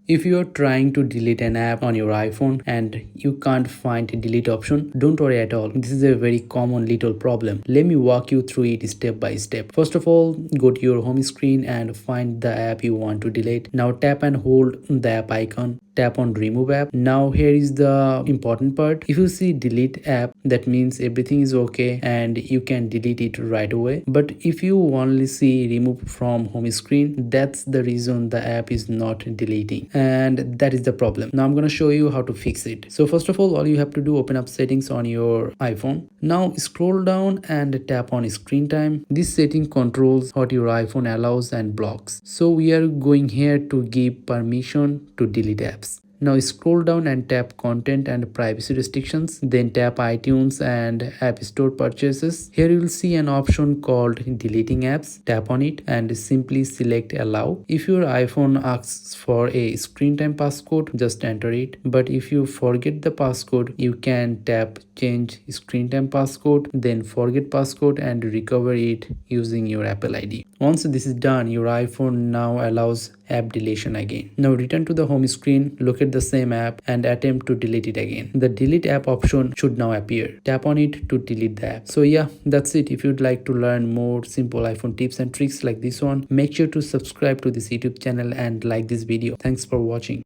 If you are trying to delete an app on your iPhone and you can't find a delete option, don't worry at all. This is a very common little problem. Let me walk you through it step by step. First of all, go to your home screen and find the app you want to delete. Now tap and hold the app icon. Tap on remove app. Now here is the important part. If you see delete app, that means everything is okay and you can delete it right away. But if you only see remove from home screen, that's the reason the app is not deleting, and that is the problem. Now I'm going to show you how to fix it. So first of all you have to do, open up settings on your iPhone. Now scroll down and tap on screen time. This setting controls what your iPhone allows and blocks. So we are going here to give permission to delete apps. Now scroll down and tap content and privacy restrictions, then tap iTunes and App Store purchases. Here you will see an option called deleting apps. Tap on it and simply select allow. If your iPhone asks for a screen time passcode, just enter it. But if you forget the passcode, you can tap change screen time passcode, then forget passcode and recover it using your Apple ID. Once this is done, your iPhone now allows app deletion again. Now return to the home screen, locate the same app and attempt to delete it again. The delete app option should now appear. Tap on it to delete the app. So yeah, that's it. If you'd like to learn more simple iPhone tips and tricks like this one, make sure to subscribe to this YouTube channel and like this video. Thanks for watching.